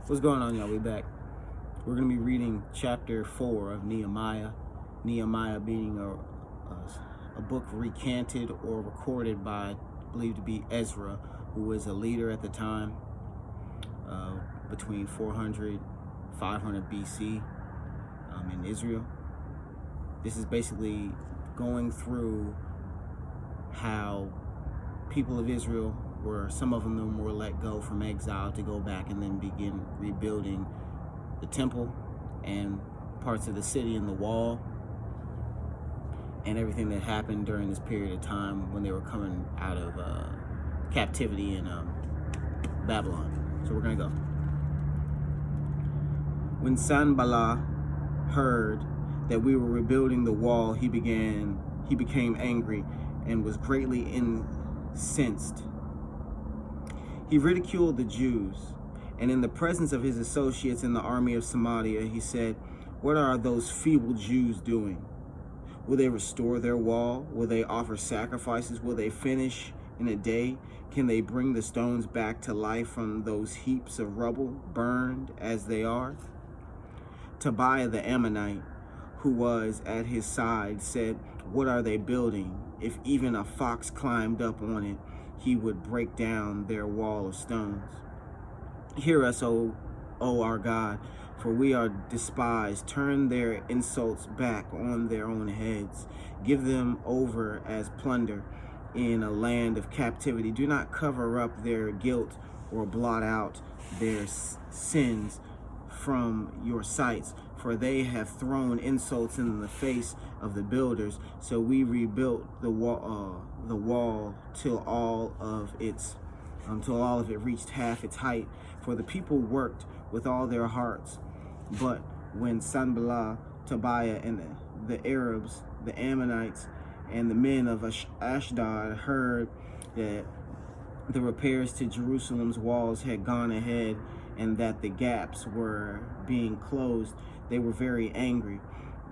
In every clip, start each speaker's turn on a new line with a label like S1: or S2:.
S1: What's going on, y'all? We back. We're going to be reading chapter 4 of Nehemiah. Nehemiah being a book recanted or recorded by, believed to be Ezra, who was a leader at the time, between 400 500 BC in Israel. This is basically going through how people of Israel some of them were let go from exile to go back and then begin rebuilding the temple and parts of the city and the wall and everything that happened during this period of time when they were coming out of captivity in Babylon. So we're going to go. When Sanballat heard that we were rebuilding the wall, he became angry and was greatly incensed. He ridiculed the Jews, and in the presence of his associates in the army of Samaria, he said, "What are those feeble Jews doing? Will they restore their wall? Will they offer sacrifices? Will they finish in a day? Can they bring the stones back to life from those heaps of rubble, burned as they are?" Tobiah the Ammonite, who was at his side, said, "What are they building? If even a fox climbed up on it, he would break down their wall of stones. Hear us, O our God, for we are despised. Turn their insults back on their own heads. Give them over as plunder in a land of captivity. Do not cover up their guilt or blot out their sins from your sights, for they have thrown insults in the face of the builders. So we rebuilt the wall till all of it reached half its height. For the people worked with all their hearts. But when Sanballat, Tobiah, and the Arabs, the Ammonites, and the men of Ashdod heard that the repairs to Jerusalem's walls had gone ahead and that the gaps were being closed, they were very angry.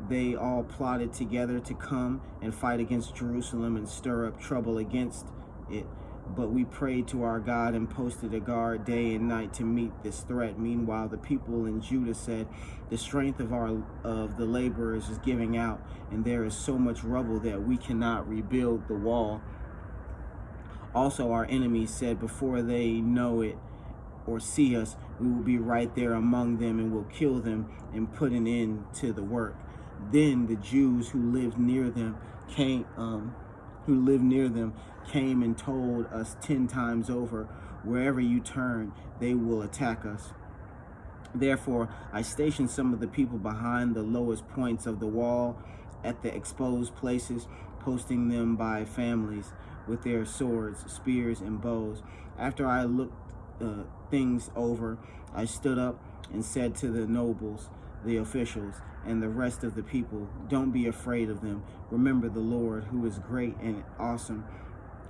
S1: They all plotted together to come and fight against Jerusalem and stir up trouble against it. But we prayed to our God and posted a guard day and night to meet this threat. Meanwhile, the people in Judah said, "The strength of the laborers is giving out, and there is so much rubble that we cannot rebuild the wall." Also, our enemies said, "Before they know it or see us, we will be right there among them and will kill them and put an end to the work." Then the Jews who lived near them came and told us 10 times over, "Wherever you turn, they will attack us." Therefore, I stationed some of the people behind the lowest points of the wall at the exposed places, posting them by families with their swords, spears, and bows. After I looked things over, I stood up and said to the nobles, the officials, and the rest of the people, "Don't be afraid of them. Remember the Lord, who is great and awesome,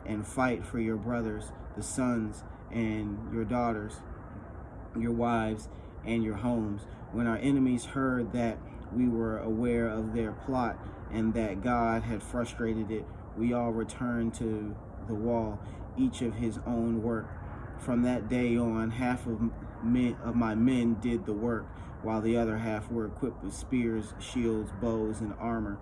S1: and fight for your brothers, the sons and your daughters, your wives and your homes." When our enemies heard that we were aware of their plot and that God had frustrated it, we all returned to the wall, each of his own work. From that day on, half of my men did the work, while the other half were equipped with spears, shields, bows, and armor.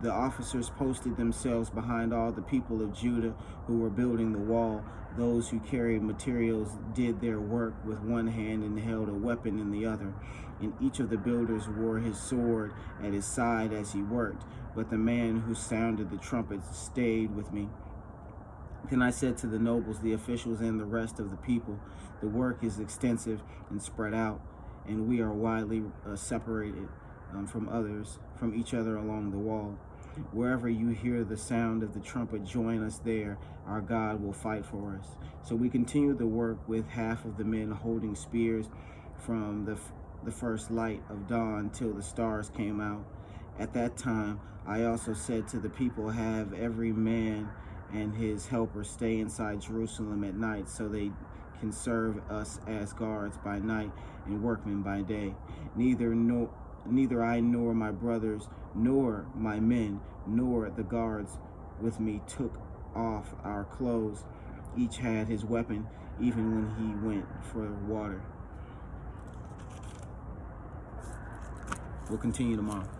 S1: The officers posted themselves behind all the people of Judah who were building the wall. Those who carried materials did their work with one hand and held a weapon in the other. And each of the builders wore his sword at his side as he worked. But the man who sounded the trumpet stayed with me. Then I said to the nobles, the officials, and the rest of the people, "The work is extensive and spread out, and we are widely separated from each other along the wall. Wherever you hear the sound of the trumpet, join us there. Our God will fight for us." So we continued the work with half of the men holding spears from the first light of dawn till the stars came out. At that time, I also said to the people, "Have every man and his helpers stay inside Jerusalem at night, so they can serve us as guards by night and workmen by day. Neither I nor my brothers, nor my men, nor the guards with me took off our clothes. Each had his weapon, even when he went for water." We'll continue tomorrow.